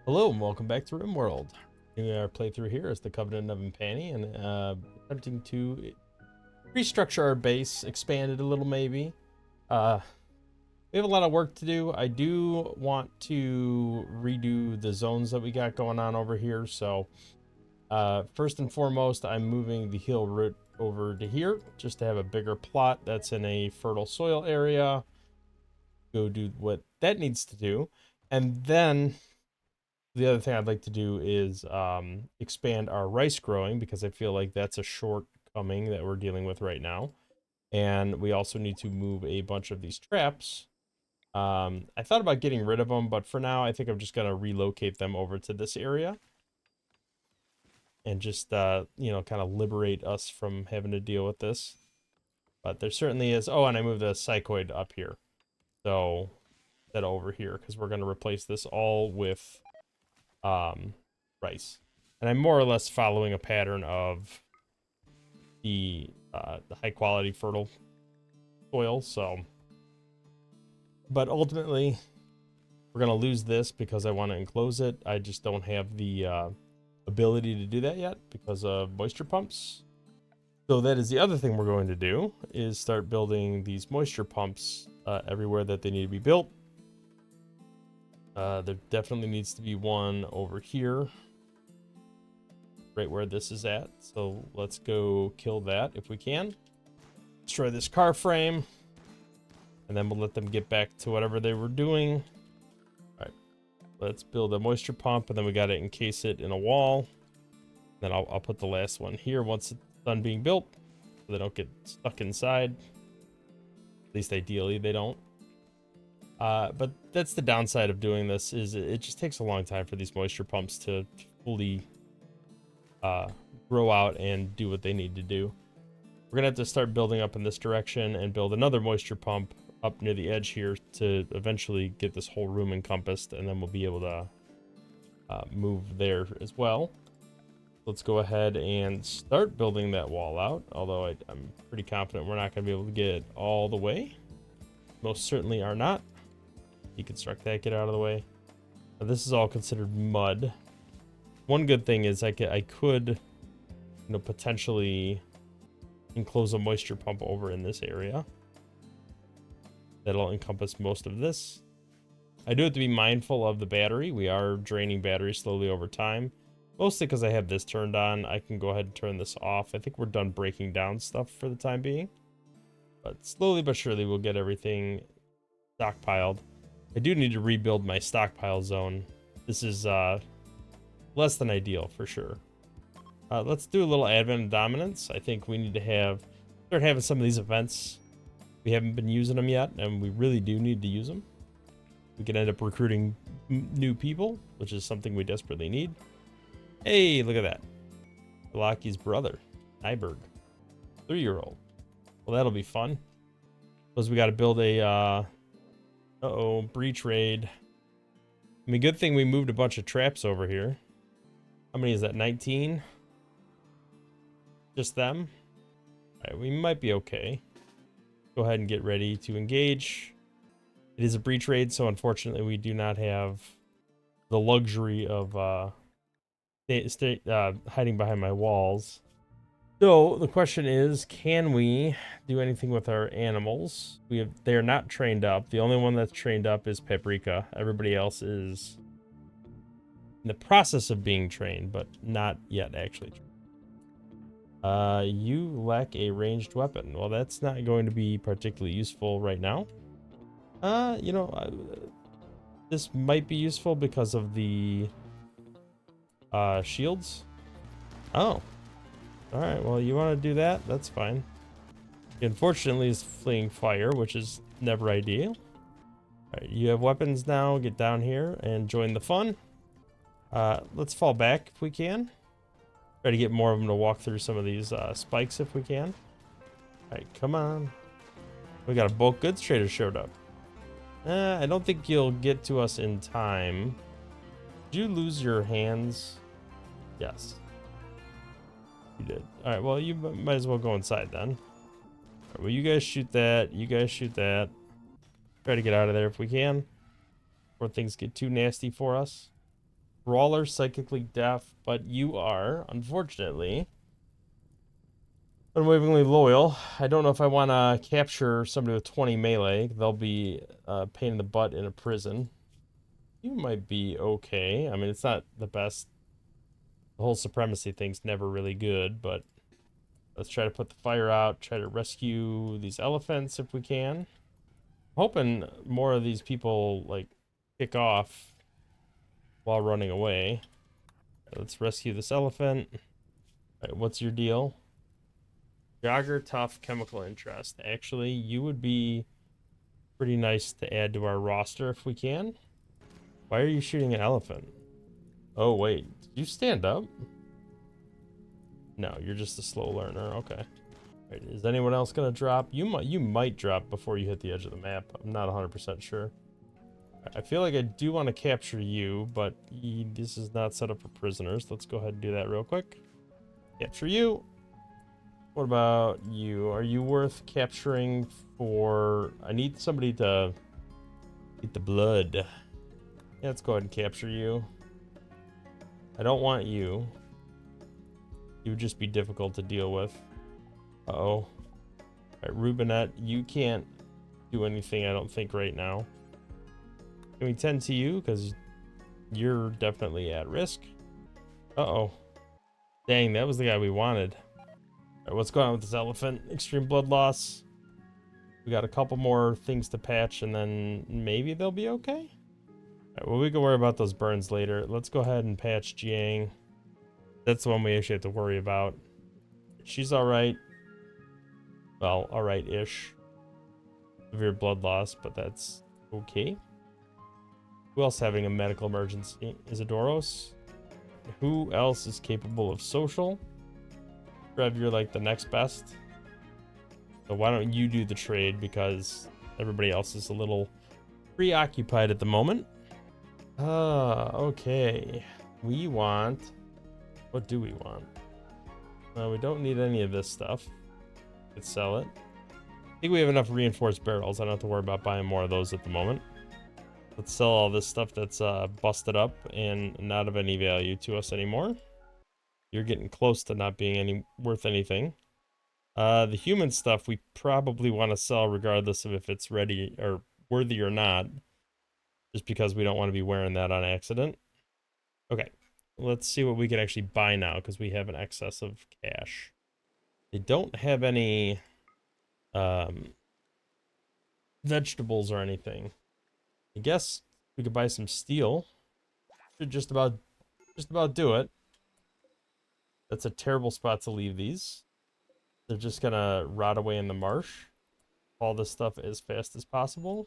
Hello and welcome back to RimWorld. Our playthrough here is the Covenant of Impani and attempting to restructure our base, expand it a little maybe. We have a lot of work to do. I do want to redo the zones that we got going on over here. So first and foremost, I'm moving the hill route over to here just to have a bigger plot that's in a fertile soil area. Go do what that needs to do. And then the other thing I'd like to do is expand our rice growing because I feel like that's a shortcoming that we're dealing with right now. And we also need to move a bunch of these traps. I thought about getting rid of them, but for now, I think I'm just going to relocate them over to this area and just, kind of liberate us from having to deal with this. But there certainly is. Oh, and I moved the psychoid up here. So, that over here because we're going to replace this all with rice. And I'm more or less following a pattern of the high quality fertile soil. So, but ultimately, we're gonna lose this because I want to enclose it. I just don't have the ability to do that yet because of moisture pumps. So that is the other thing we're going to do is start building these moisture pumps everywhere that they need to be built. There definitely needs to be one over here, right where this is at. So let's go kill that if we can. Destroy this car frame. And then we'll let them get back to whatever they were doing. All right, let's build a moisture pump, and then we got to encase it in a wall. Then I'll put the last one here once it's done being built, so they don't get stuck inside. At least ideally they don't. But that's the downside of doing this, is it just takes a long time for these moisture pumps to fully grow out and do what they need to do. We're gonna have to start building up in this direction and build another moisture pump up near the edge here to eventually get this whole room encompassed, and then we'll be able to move there as well. Let's go ahead and start building that wall out, although I'm pretty confident we're not going to be able to get it all the way. Most certainly are not. Deconstruct that, get out of the way. Now, this is all considered mud. One good thing is I could potentially enclose a moisture pump over in this area. That'll encompass most of this. I do have to be mindful of the battery. We are draining battery slowly over time. Mostly because I have this turned on. I can go ahead and turn this off. I think we're done breaking down stuff for the time being. But slowly but surely we'll get everything stockpiled. I do need to rebuild my stockpile zone. This is less than ideal for sure. Let's do a little Advent of Dominance. I think we need to start having some of these events. We haven't been using them yet, and we really do need to use them. We can end up recruiting new people, which is something we desperately need. Hey, look at that. Laki's brother, Nyberg, 3-year-old. Well, that'll be fun. Because we got to build a, breach raid. I mean, good thing we moved a bunch of traps over here. How many is that, 19? Just them? All right, we might be okay. Go ahead and get ready to engage. It is a breach raid, so unfortunately we do not have the luxury of hiding behind my walls. So the question is, can we do anything with our animals? They are not trained up. The only one that's trained up is Paprika. Everybody else is in the process of being trained, but not yet actually trained. You lack a ranged weapon. Well, that's not going to be particularly useful right now. This might be useful because of the shields. Oh. Alright, well, you want to do that? That's fine. Unfortunately, is fleeing fire, which is never ideal. Alright, you have weapons now. Get down here and join the fun. Let's fall back if we can. Try to get more of them to walk through some of these spikes if we can. Alright, come on. We got a bulk goods trader showed up. I don't think you'll get to us in time. Did you lose your hands? Yes. You did. Alright, well, you might as well go inside then. Right, well, you guys shoot that. You guys shoot that. Try to get out of there if we can, before things get too nasty for us. brawler, psychically deaf, but you are, unfortunately, unwaveringly loyal. I don't know if I want to capture somebody with 20 melee. They'll be a pain in the butt in a prison. You might be okay. I mean, it's not the best. The whole supremacy thing's never really good, but let's try to put the fire out, try to rescue these elephants if we can. I'm hoping more of these people, like, kick off while running away. Right, let's rescue this elephant. Right, what's your deal? Jogger, tough, chemical interest. Actually, you would be pretty nice to add to our roster if we can. Why are you shooting an elephant? Oh, wait. Did you stand up? No, you're just a slow learner. Okay. Right, is anyone else going to drop? You might drop before you hit the edge of the map. I'm not 100% sure. I feel like I do want to capture you, but this is not set up for prisoners. Let's go ahead and do that real quick. Capture you. What about you? Are you worth capturing for... I need somebody to eat the blood. Yeah, let's go ahead and capture you. I don't want you. You would just be difficult to deal with. Uh-oh. All right, Rubinette, you can't do anything, I don't think, right now. Can we tend to you? Because you're definitely at risk. Uh-oh. Dang, that was the guy we wanted. All right, what's going on with this elephant? Extreme blood loss. We got a couple more things to patch, and then maybe they'll be okay? All right, well, we can worry about those burns later. Let's go ahead and patch Jiang. That's the one we actually have to worry about. She's all right. Well, all right-ish. Severe blood loss, but that's okay. Who else having a medical emergency? Isidoros. Who else is capable of social? Trev, you're like the next best. So why don't you do the trade, because everybody else is a little preoccupied at the moment. Okay. We want... What do we want? Well, we don't need any of this stuff. Let's sell it. I think we have enough reinforced barrels. I don't have to worry about buying more of those at the moment. Let's sell all this stuff that's busted up and not of any value to us anymore. You're getting close to not being worth anything. The human stuff we probably want to sell regardless of if it's ready or worthy or not. Just because we don't want to be wearing that on accident. Okay. Let's see what we can actually buy now, because we have an excess of cash. They don't have any vegetables or anything. I guess we could buy some steel. Should just about do it. That's a terrible spot to leave these. They're just gonna rot away in the marsh. Haul this stuff as fast as possible.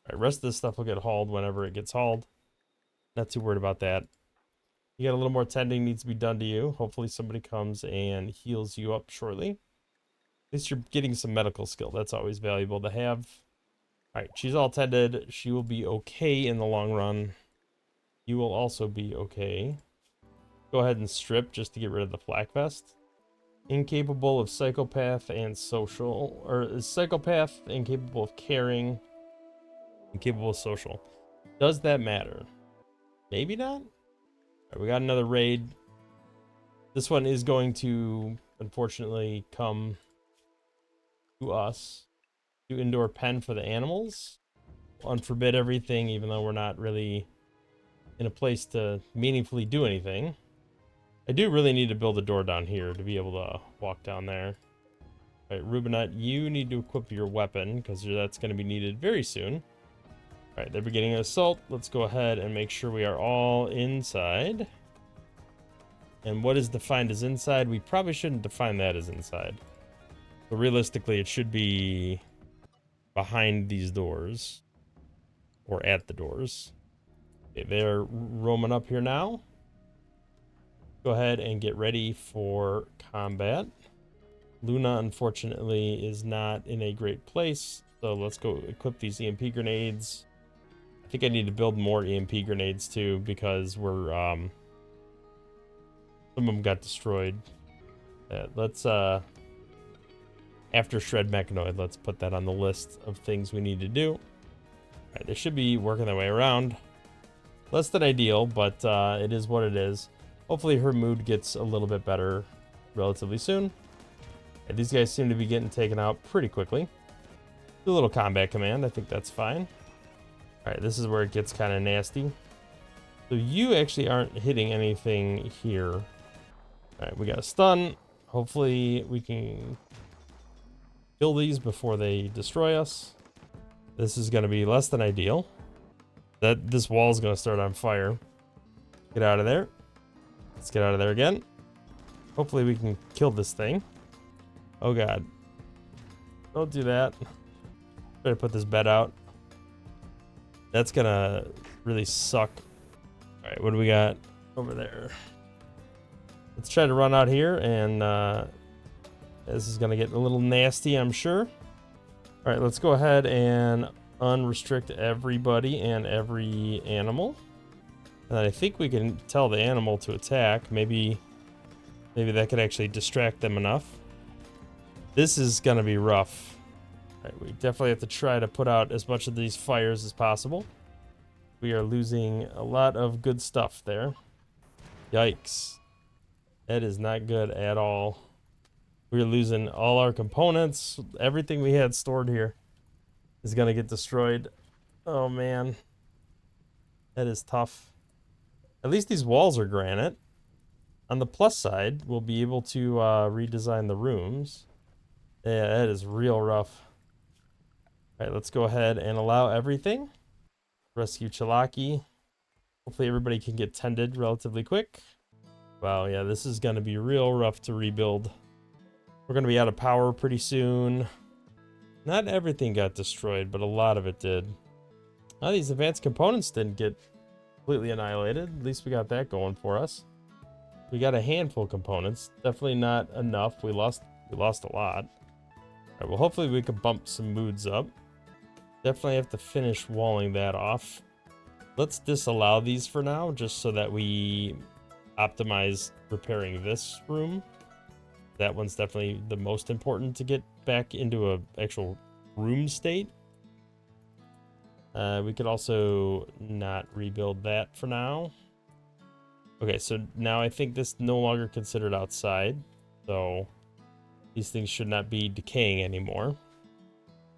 All right, rest of this stuff will get hauled whenever it gets hauled. Not too worried about that. You got a little more tending needs to be done to you. Hopefully somebody comes and heals you up shortly. At least you're getting some medical skill. That's always valuable to have. All right, she's all tended. She will be okay in the long run. You will also be okay. Go ahead and strip just to get rid of the flak vest. Incapable of psychopath and social. Or is psychopath incapable of caring? Incapable of social. Does that matter? Maybe not? All right, we got another raid. This one is going to, unfortunately, come to us. Do indoor pen for the animals. Unforbid everything, even though we're not really in a place to meaningfully do anything. I do really need to build a door down here to be able to walk down there. All right, Rubinette, you need to equip your weapon, because that's going to be needed very soon. All right, they're beginning an assault. Let's go ahead and make sure we are all inside. And what is defined as inside? We probably shouldn't define that as inside. But realistically, it should be behind these doors. Or at the doors. Okay, they're roaming up here now. Go ahead and get ready for combat. Luna, unfortunately, is not in a great place. So let's go equip these EMP grenades. I think I need to build more EMP grenades too, because we're some of them got destroyed. Let's after shred mechanoid, let's put that on the list of things we need to do. All right, they should be working their way around. Less than ideal, but it is what it is. Hopefully her mood gets a little bit better relatively soon. And these guys seem to be getting taken out pretty quickly. Do a little combat command. I think that's fine. All right, this is where it gets kind of nasty. So you actually aren't hitting anything here. All right, we got a stun. Hopefully we can kill these before they destroy us. This is going to be less than ideal. This wall is going to start on fire. Get out of there. Let's get out of there again. Hopefully we can kill this thing. Oh god. Don't do that. Try to put this bed out. That's going to really suck. All right, what do we got over there? Let's try to run out here, and this is going to get a little nasty, I'm sure. All right, let's go ahead and unrestrict everybody and every animal. And I think we can tell the animal to attack. Maybe that could actually distract them enough. This is going to be rough. All right, we definitely have to try to put out as much of these fires as possible. We are losing a lot of good stuff there. Yikes. That is not good at all. We're losing all our components. Everything we had stored here is going to get destroyed. Oh, man. That is tough. At least these walls are granite. On the plus side, we'll be able to redesign the rooms. Yeah, that is real rough. All right, let's go ahead and allow everything. Rescue Chalaki. Hopefully everybody can get tended relatively quick. Wow, yeah, this is going to be real rough to rebuild. We're going to be out of power pretty soon. Not everything got destroyed, but a lot of it did. Oh, these advanced components didn't get completely annihilated. At least we got that going for us. We got a handful of components. Definitely not enough. We lost a lot. All right, well, hopefully we can bump some moods up. Definitely have to finish walling that off. Let's disallow these for now, just so that we optimize repairing this room. That one's definitely the most important to get back into an actual room state. We could also not rebuild that for now. Okay, so now I think this no longer considered outside. So these things should not be decaying anymore.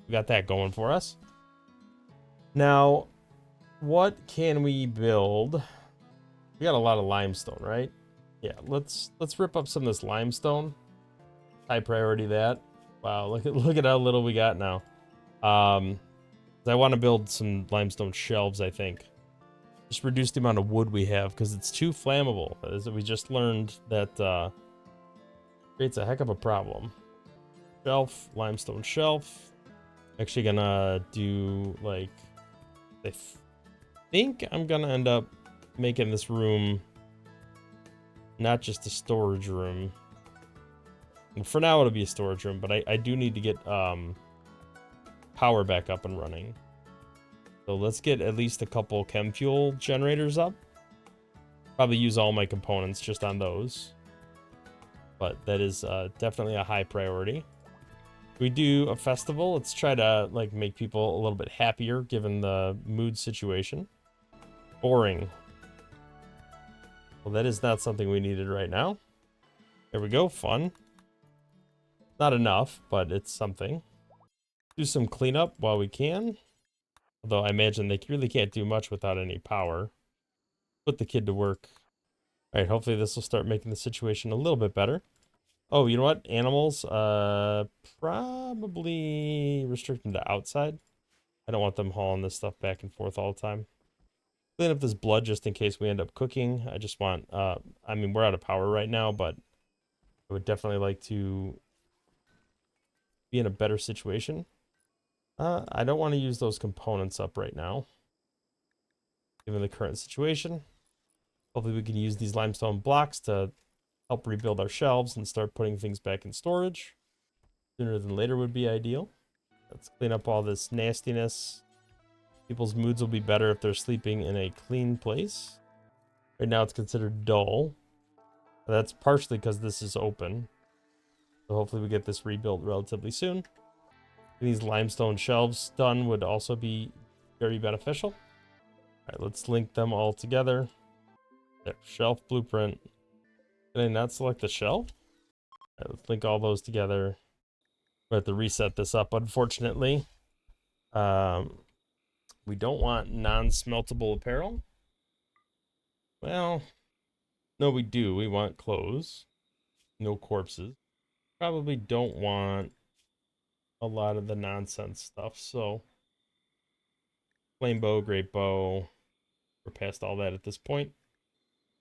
We got that going for us. Now, what can we build? We got a lot of limestone, right? Yeah, let's rip up some of this limestone. High priority that. Wow, look at how little we got now. I want to build some limestone shelves, I think. Just reduce the amount of wood we have because it's too flammable. As we just learned, that creates a heck of a problem. Shelf, limestone shelf. Actually gonna do like, I think I'm gonna end up making this room not just a storage room. And for now it'll be a storage room, but I do need to get power back up and running. So let's get at least a couple chem fuel generators up. Probably use all my components just on those. But that is definitely a high priority. We do a festival. Let's try to like make people a little bit happier given the mood situation. Boring. Well, that is not something we needed right now. There we go. Fun. Not enough, but it's something. Do some cleanup while we can. Although I imagine they really can't do much without any power. Put the kid to work. All right, hopefully this will start making the situation a little bit better. Oh, you know what? Animals, probably restrict them to outside. I don't want them hauling this stuff back and forth all the time. Clean up this blood just in case we end up cooking. I just want, I mean, we're out of power right now, but I would definitely like to be in a better situation. I don't want to use those components up right now, given the current situation. Hopefully we can use these limestone blocks to help rebuild our shelves and start putting things back in storage. Sooner than later would be ideal. Let's clean up all this nastiness. People's moods will be better if they're sleeping in a clean place. Right now it's considered dull. That's partially because this is open. So hopefully we get this rebuilt relatively soon. These limestone shelves done would also be very beneficial. All right, let's link them all together. There, shelf blueprint. Did I not select the shelf? All right, let's link all those together. We have to reset this up, unfortunately. We don't want non-smeltable apparel. Well, no, we do. We want clothes. No corpses. Probably don't want a lot of the nonsense stuff. So, flame bow, great bow. We're past all that at this point.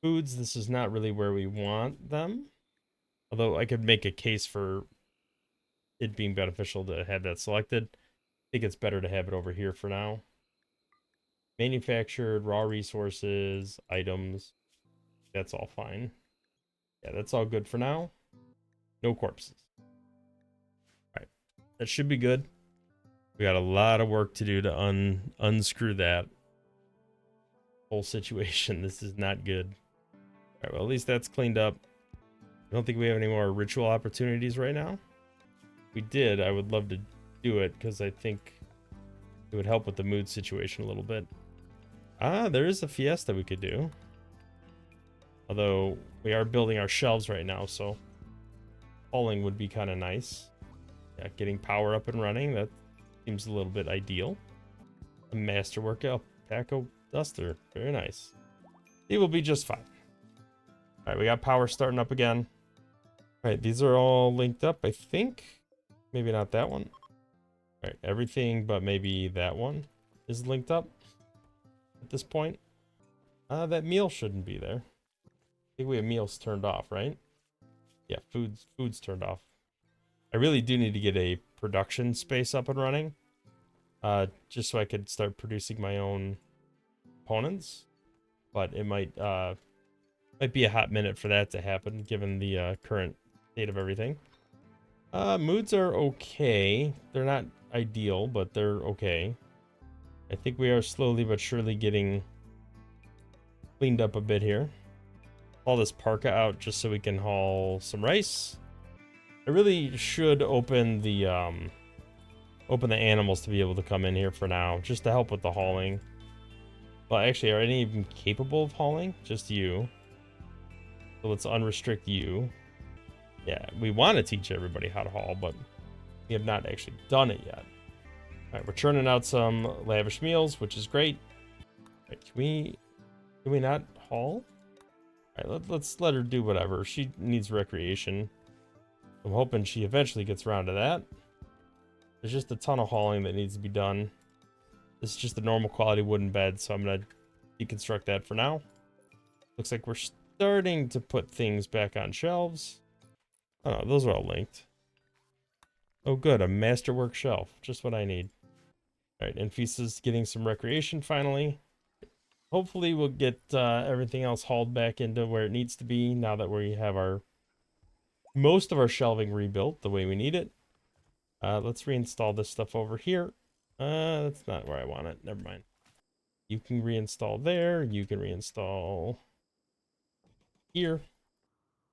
Foods, this is not really where we want them. Although I could make a case for it being beneficial to have that selected. I think it's better to have it over here for now. Manufactured, raw resources, items. That's all fine. Yeah, that's all good for now. No corpses. All right, that should be good. We got a lot of work to do to unscrew that whole situation. This is not good. All right, well, at least that's cleaned up. I don't think we have any more ritual opportunities right now. If we did, I would love to do it because I think it would help with the mood situation a little bit. Ah, there is a fiesta we could do. Although we are building our shelves right now, so hauling would be kind of nice. Yeah, getting power up and running, that seems a little bit ideal. A masterwork alpaca duster, very nice. It will be just fine. All right, we got power starting up again. All right, these are all linked up, I think. Maybe not that one. All right, everything but maybe that one is linked up at this point. That meal shouldn't be there. I think we have meals turned off, right? Yeah, food's turned off. I really do need to get a production space up and running. Just so I could start producing my own components. But it might be a hot minute for that to happen, given the current state of everything. Moods are okay. They're not ideal, but they're okay. I think we are slowly but surely getting cleaned up a bit here. Haul this parka out just so we can haul some rice. I really should open the animals to be able to come in here for now, just to help with the hauling. Well, actually, are any even capable of hauling? Just you. So let's unrestrict you. Yeah, we want to teach everybody how to haul, but we have not actually done it yet. All right, we're churning out some lavish meals, which is great. All right, can we not haul? All right, let's let her do whatever. She needs recreation. I'm hoping she eventually gets around to that. There's just a ton of hauling that needs to be done. This is just a normal quality wooden bed, so I'm going to deconstruct that for now. Looks like we're starting to put things back on shelves. Oh, no, those are all linked. Oh, good. A masterwork shelf. Just what I need. All right, Anfisa's getting some recreation finally. Hopefully we'll get everything else hauled back into where it needs to be now that we have most of our shelving rebuilt the way we need it. Let's reinstall this stuff over here. That's not where I want it. Never mind. You can reinstall there. You can reinstall here.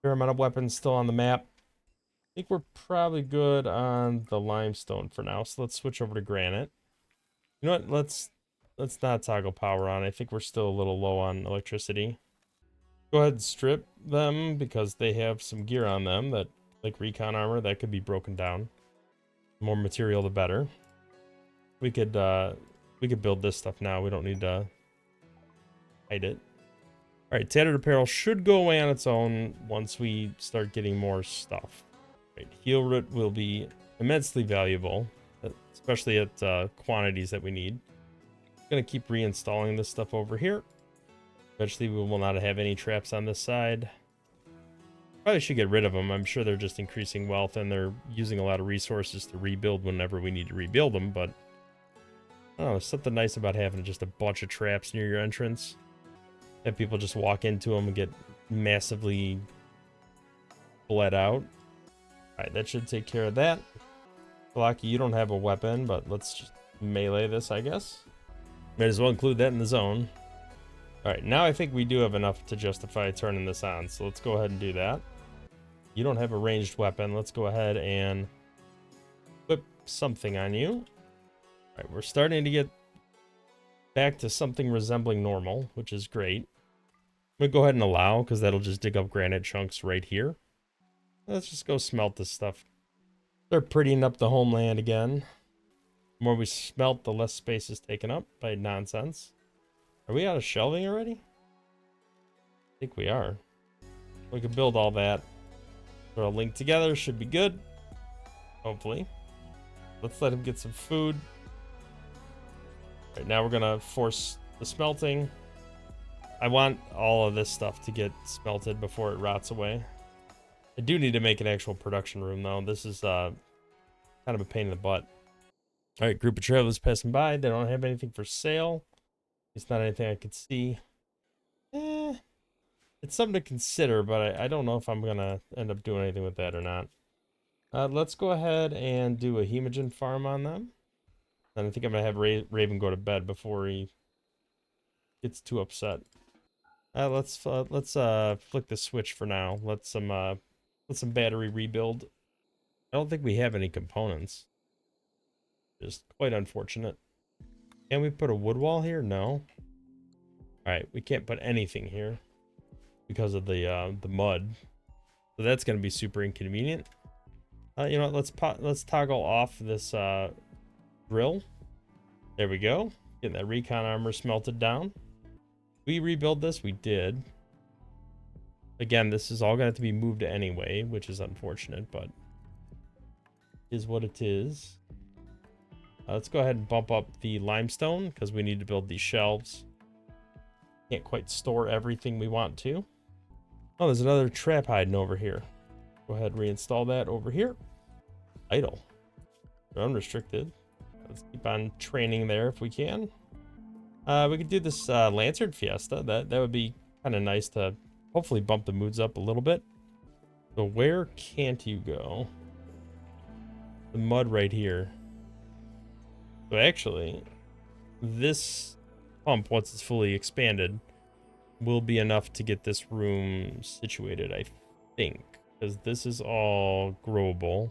Fair amount of weapons still on the map. I think we're probably good on the limestone for now. So let's switch over to granite. You know what? Let's not toggle power on. I think we're still a little low on electricity. Go ahead and strip them because they have some gear on them that, like recon armor, that could be broken down. The more material, the better. We could build this stuff now. We don't need to hide it. All right, tattered apparel should go away on its own once we start getting more stuff. Right, heel root will be immensely valuable, especially at quantities that we need. Gonna keep reinstalling this stuff over here. Eventually, we will not have any traps on this side. Probably should get rid of them. I'm sure they're just increasing wealth and they're using a lot of resources to rebuild whenever we need to rebuild them, but I don't know, there's something nice about having just a bunch of traps near your entrance. Have people just walk into them and get massively bled out. Alright, that should take care of that. Blocky, you don't have a weapon, but let's just melee this, I guess. Might as well include that in the zone. Alright, now I think we do have enough to justify turning this on, so let's go ahead and do that. You don't have a ranged weapon. Let's go ahead and whip something on you. Alright, we're starting to get back to something resembling normal, which is great. I'm gonna go ahead and allow, because that'll just dig up granite chunks right here. Let's just go smelt this stuff. They're prettying up the homeland again. The more we smelt, the less space is taken up by nonsense. Are we out of shelving already? I think we are. We can build all that. Throw a link together, should be good. Hopefully. Let's let him get some food. Right now we're gonna force the smelting. I want all of this stuff to get smelted before it rots away. I do need to make an actual production room though. This is kind of a pain in the butt. All right, group of travelers passing by. They don't have anything for sale. It's not anything I could see. It's something to consider, but I don't know if I'm gonna end up doing anything with that or not. Let's go ahead and do a hemogen farm on them. And I think I'm gonna have Raven go to bed before he gets too upset. Let's flick the switch for now. Let some battery rebuild. I don't think we have any components. Just quite unfortunate. Can we put a wood wall here? No. Alright, we can't put anything here because of the mud. So that's gonna be super inconvenient. You know what, let's toggle off this drill. There we go. Getting that recon armor smelted down. We rebuild this? We did. Again, this is all gonna have to be moved anyway, which is unfortunate, but is what it is. Let's go ahead and bump up the limestone because we need to build these shelves. Can't quite store everything we want to. Oh, there's another trap hiding over here. Go ahead and reinstall that over here. Idle. They're unrestricted. Let's keep on training there if we can. We could do this Lantern Fiesta. That would be kind of nice to hopefully bump the moods up a little bit. So where can't you go? The mud right here. So actually, this pump, once it's fully expanded, will be enough to get this room situated, I think. Because this is all growable.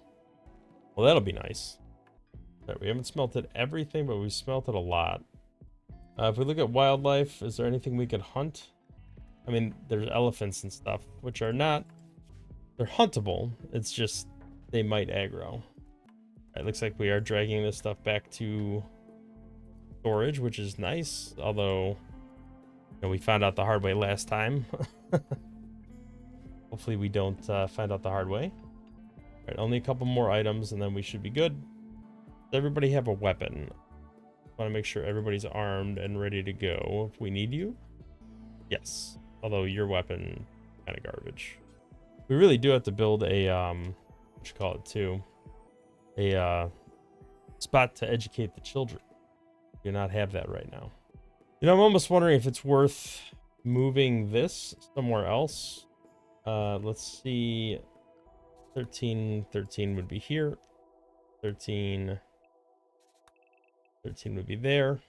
Well, that'll be nice. Right, we haven't smelted everything, but we've smelted a lot. If we look at wildlife, is there anything we could hunt? I mean, there's elephants and stuff, which are not... They're huntable. It's just they might aggro. It looks like we are dragging this stuff back to storage, which is nice. Although, you know, we found out the hard way last time. Hopefully we don't find out the hard way. All right, only a couple more items and then we should be good. Does everybody have a weapon? I want to make sure everybody's armed and ready to go if we need you. Yes. Although your weapon kind of garbage. We really do have to build a what you call it too. A spot to educate the children. Do not have that right now. You know, I'm almost wondering if it's worth moving this somewhere else. Let's see. 13 would be here. 13 would be there.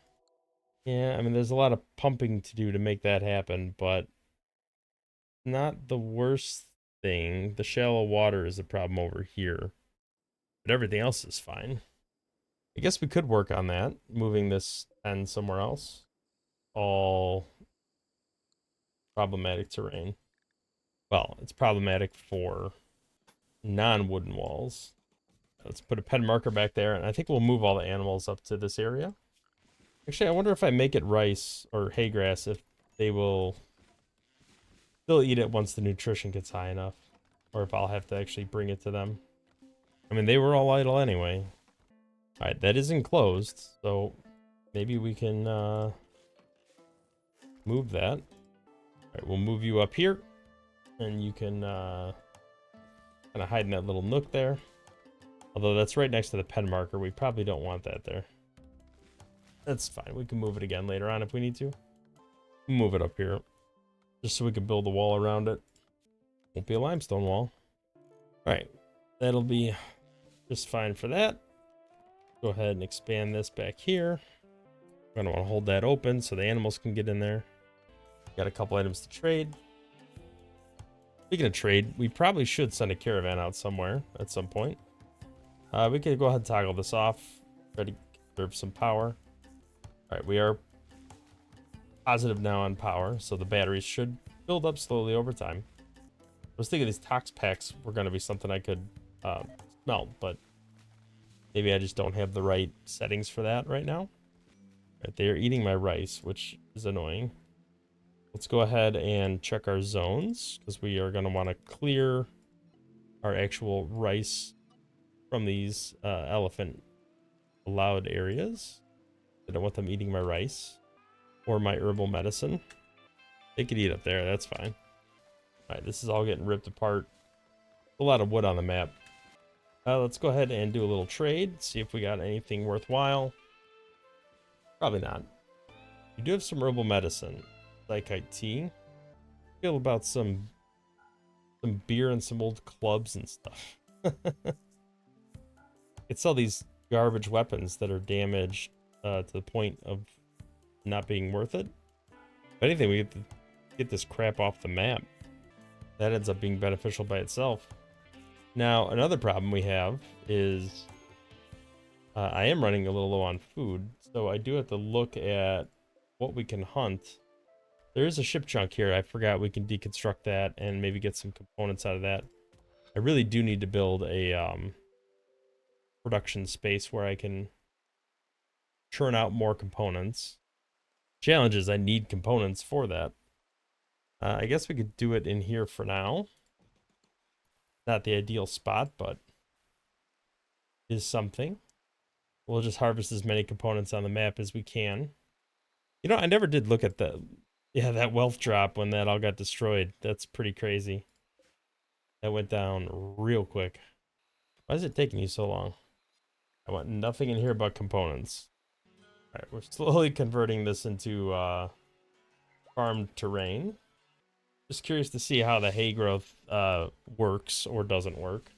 Yeah, I mean, there's a lot of pumping to do to make that happen, but not the worst thing. The shallow water is a problem over here. But everything else is fine. I guess we could work on that, moving this end somewhere else. All problematic terrain. Well, it's problematic for non-wooden walls. Let's put a pen marker back there, and I think we'll move all the animals up to this area. Actually, I wonder if I make it rice or hay grass, if they will still eat it once the nutrition gets high enough. Or if I'll have to actually bring it to them. I mean, they were all idle anyway. Alright, that is enclosed, so maybe we can move that. Alright, we'll move you up here, and you can kind of hide in that little nook there. Although that's right next to the pen marker, we probably don't want that there. That's fine, we can move it again later on if we need to. Move it up here, just so we can build a wall around it. Won't be a limestone wall. Alright, that'll be just fine for that. Go ahead and expand this back here. We're gonna want to hold that open so the animals can get in there. Got a couple items to trade. Speaking of trade, we probably should send a caravan out somewhere at some point. We can go ahead and toggle this off. Try to conserve some power. Alright, we are positive now on power, so the batteries should build up slowly over time. I was thinking these tox packs were going to be something I could smelt, but maybe I just don't have the right settings for that right now. Right, they are eating my rice, which is annoying. Let's go ahead and check our zones, because we are going to want to clear our actual rice from these elephant allowed areas. I don't want them eating my rice or my herbal medicine. They could eat up there, that's fine. Alright, this is all getting ripped apart. A lot of wood on the map. Let's go ahead and do a little trade, see if we got anything worthwhile. Probably not. We do have some herbal medicine. Psychite tea. Feel about some beer and some old clubs and stuff. It's all these garbage weapons that are damaged to the point of not being worth it. If anything, we have to get this crap off the map. That ends up being beneficial by itself. Now, another problem we have is I am running a little low on food, so I do have to look at what we can hunt. There is a ship chunk here. I forgot we can deconstruct that and maybe get some components out of that. I really do need to build a production space where I can churn out more components. Challenge is I need components for that. I guess we could do it in here for now. Not the ideal spot, but is something. We'll just harvest as many components on the map as we can. You know, I never did look at that wealth drop when that all got destroyed. That's pretty crazy. That went down real quick. Why is it taking you so long? I want nothing in here but components. Alright, we're slowly converting this into farmed terrain. Just curious to see how the hay growth works or doesn't work.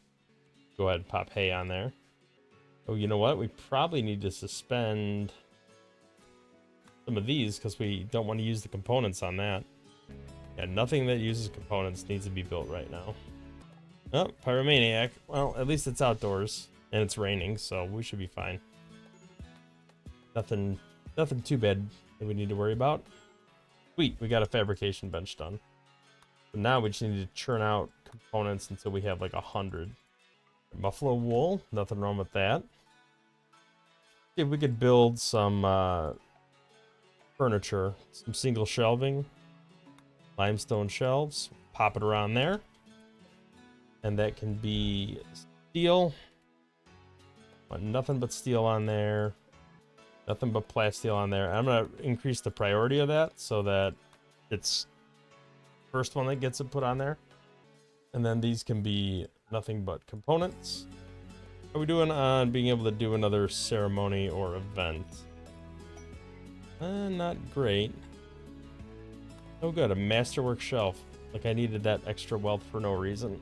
Go ahead and pop hay on there. Oh, you know what? We probably need to suspend some of these because we don't want to use the components on that. Yeah, nothing that uses components needs to be built right now. Oh, Pyromaniac. Well, at least it's outdoors and it's raining, so we should be fine. Nothing too bad that we need to worry about. Sweet, we got a fabrication bench done. So now we just need to churn out components until we have like 100. Buffalo wool, nothing wrong with that. See if we could build some furniture, some single shelving, limestone shelves, pop it around there. And that can be steel. Want nothing but steel on there. Nothing but plasteel on there. I'm going to increase the priority of that so that it's the first one that gets it put on there. And then these can be nothing but components. How are we doing on being able to do another ceremony or event? Not great. Oh good, a masterwork shelf. Like I needed that extra wealth for no reason.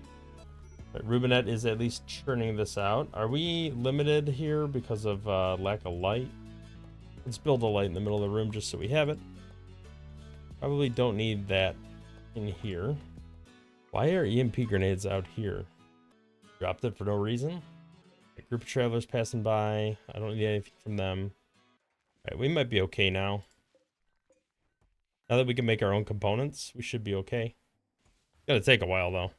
But Rubinet is at least churning this out. Are we limited here because of lack of light? Let's build a light in the middle of the room just so we have it. Probably don't need that in here. Why are EMP grenades out here? Dropped it for no reason. A group of travelers passing by. I don't need anything from them. Alright, we might be okay now. Now that we can make our own components, we should be okay. It's gonna take a while though.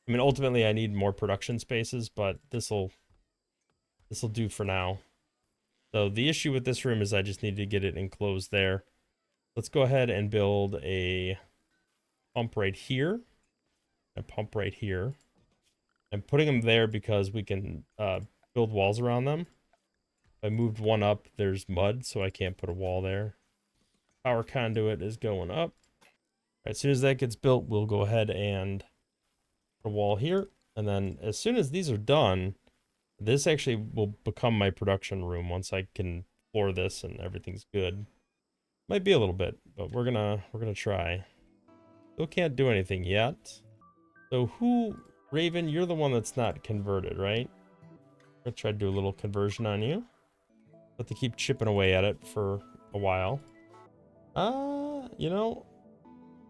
I mean, ultimately I need more production spaces, but this'll do for now. So the issue with this room is I just need to get it enclosed there. Let's go ahead and build a pump right here. A pump right here. I'm putting them there because we can build walls around them. If I moved one up, there's mud, so I can't put a wall there. Power conduit is going up. As soon as that gets built, we'll go ahead and put a wall here. And then as soon as these are done, this actually will become my production room once I can floor this and everything's good. Might be a little bit, but we're gonna try. Still can't do anything yet. So who, Raven, you're the one that's not converted, right? I'm gonna try to do a little conversion on you. Have to keep chipping away at it for a while. You know,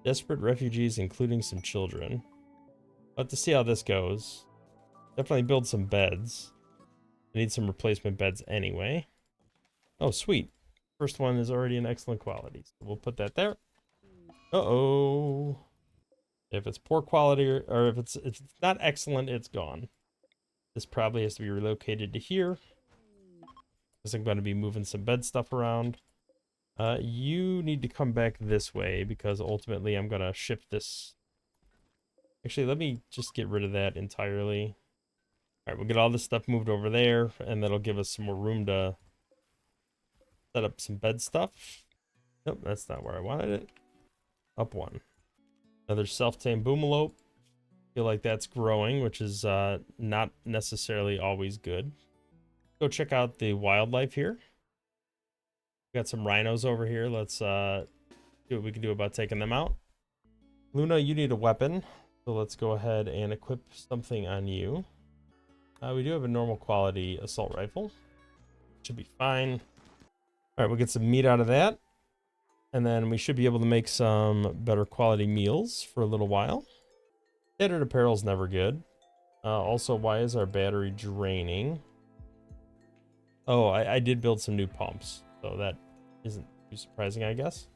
desperate refugees, including some children. I'll have to see how this goes. Definitely build some beds. I need some replacement beds anyway. Oh, sweet. First one is already in excellent quality, so we'll put that there. Uh-oh. If it's poor quality or if it's not excellent, it's gone. This probably has to be relocated to here, because I'm going to be moving some bed stuff around. You need to come back this way, because ultimately I'm going to shift this. Actually, let me just get rid of that entirely. All right, we'll get all this stuff moved over there, and that'll give us some more room to set up some bed stuff. Nope, that's not where I wanted it. Up one. Another self-tamed boomalope. Feel like that's growing, which is not necessarily always good. Go check out the wildlife here. We got some rhinos over here. Let's see what we can do about taking them out. Luna, you need a weapon, so let's go ahead and equip something on you. We do have a normal quality assault rifle. Should be fine. All right, we'll get some meat out of that. And then we should be able to make some better quality meals for a little while. Standard apparel is never good. Also, why is our battery draining? Oh, I did build some new pumps, so that isn't too surprising, I guess.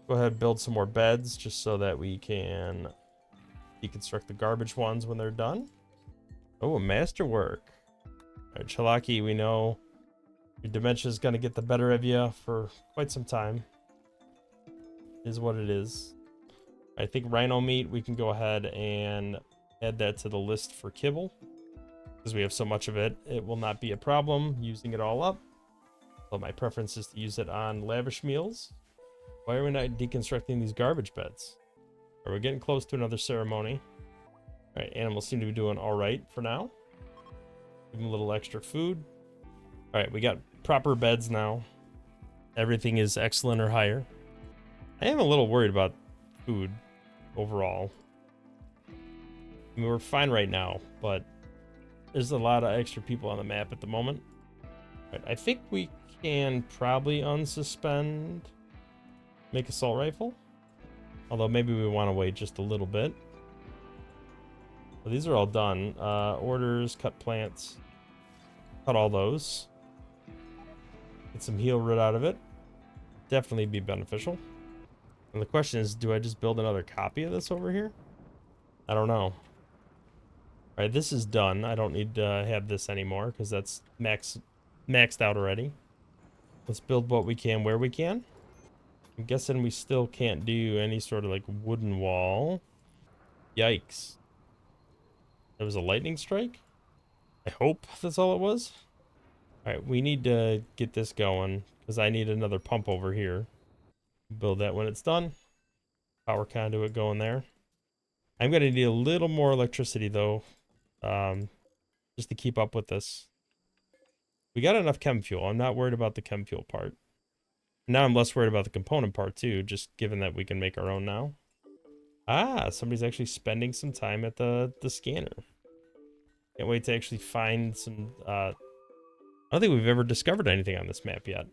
Go ahead and build some more beds just so that we can deconstruct the garbage ones when they're done. Oh, masterwork. All right, Chalaki, we know your dementia is going to get the better of you for quite some time. Is what it is. I think rhino meat, we can go ahead and add that to the list for kibble. Because we have so much of it, it will not be a problem using it all up. But my preference is to use it on lavish meals. Why are we not deconstructing these garbage beds? Are we getting close to another ceremony? All right, animals seem to be doing all right for now. Give them a little extra food. All right, we got proper beds now. Everything is excellent or higher. I am a little worried about food overall. I mean, we're fine right now, but there's a lot of extra people on the map at the moment. All right, I think we can probably unsuspend, make assault rifle. Although maybe we want to wait just a little bit. Well, these are all done. Orders, cut plants. Cut all those. Get some heal root out of it. Definitely be beneficial. And the question is, do I just build another copy of this over here? I don't know. Alright, this is done. I don't need to have this anymore because that's maxed out already. Let's build what we can where we can. I'm guessing we still can't do any sort of like wooden wall. Yikes. There was a lightning strike? I hope that's all it was. Alright, we need to get this going because I need another pump over here. Build that when it's done. Power conduit going there. I'm going to need a little more electricity though. Just to keep up with this. We got enough chem fuel. I'm not worried about the chem fuel part. Now I'm less worried about the component part too, just given that we can make our own now. Ah, somebody's actually spending some time at the scanner. Can't wait to actually find some... I don't think we've ever discovered anything on this map yet.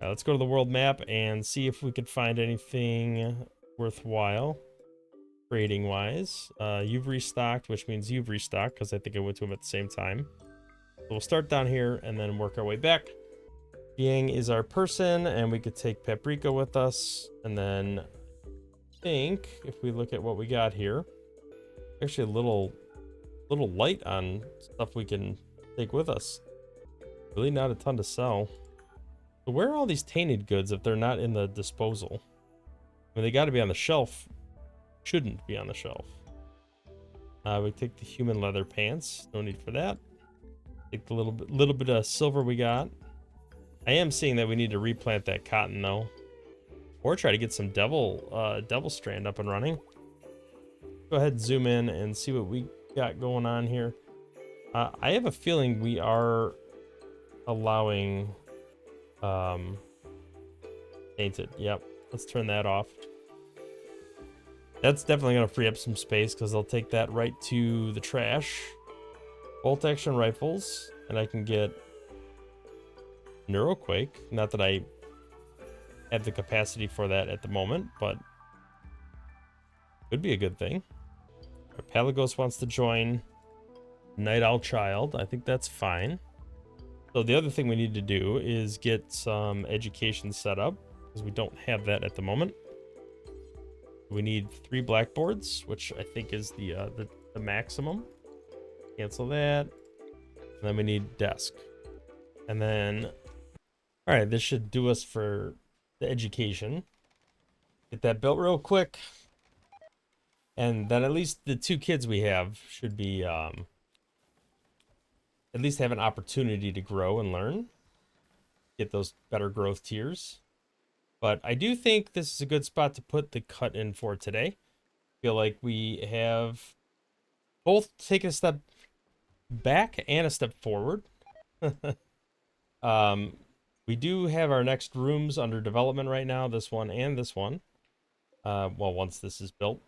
Let's go to the world map and see if we could find anything worthwhile. Trading wise. You've restocked, which means you've restocked, because I think I went to them at the same time. So we'll start down here and then work our way back. Yang is our person, and we could take Paprika with us. And then I think if we look at what we got here, actually a little light on stuff we can take with us. Really not a ton to sell. So where are all these tainted goods if they're not in the disposal? I mean, they got to be on the shelf. Shouldn't be on the shelf. We take the human leather pants. No need for that. Take the little bit of silver we got. I am seeing that we need to replant that cotton though, or try to get some devil strand up and running. Go ahead and zoom in and see what we got going on here. I have a feeling we are allowing tainted. Yep, let's turn that off. That's definitely going to free up some space because they'll take that right to the trash. Bolt action rifles, and I can get Neuroquake. Not that I have the capacity for that at the moment, but could be a good thing. Pelagos wants to join Night Owl Child. I think that's fine. So the other thing we need to do is get some education set up, because we don't have that at the moment. We need 3 blackboards, which I think is the maximum. Cancel that. And then we need desk. And then, all right, this should do us for the education. Get that built real quick. And then at least the 2 kids we have should be, at least have an opportunity to grow and learn. Get those better growth tiers. But I do think this is a good spot to put the cut in for today. Feel like we have both taken a step back and a step forward. We do have our next rooms under development right now, this one and this one. Well, once this is built,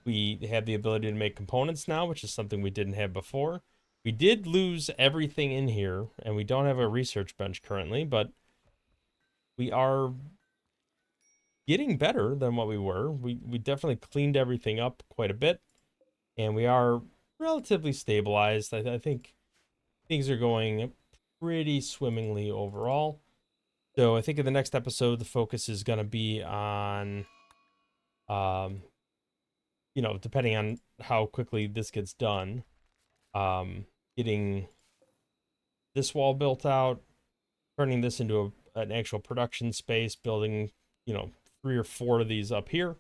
we have the ability to make components now, which is something we didn't have before. We did lose everything in here, and we don't have a research bench currently, but we are getting better than what we were. We definitely cleaned everything up quite a bit, and we are relatively stabilized. I think things are going pretty swimmingly overall. So I think in the next episode, the focus is going to be on, you know, depending on how quickly this gets done, getting this wall built out, turning this into an actual production space, building, you know, 3 or 4 of these up here,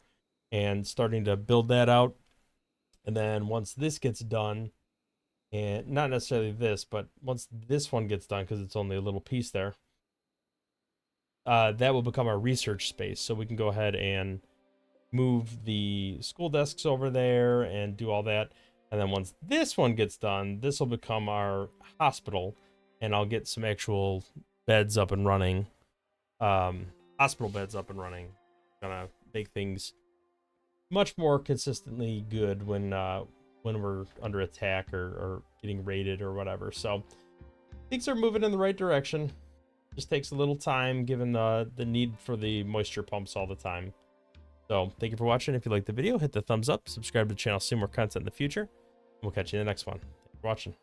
and starting to build that out. And then once this gets done, and not necessarily this, but once this one gets done, because it's only a little piece there, that will become our research space. So we can go ahead and move the school desks over there and do all that. And then once this one gets done, this will become our hospital, and I'll get some actual beds up and running, hospital beds up and running. Gonna make things much more consistently good when we're under attack or getting raided or whatever. So things are moving in the right direction. Just takes a little time given the need for the moisture pumps all the time. So thank you for watching. If you liked the video, hit the thumbs up, subscribe to the channel, see more content in the future, and we'll catch you in the next one. Thanks for watching.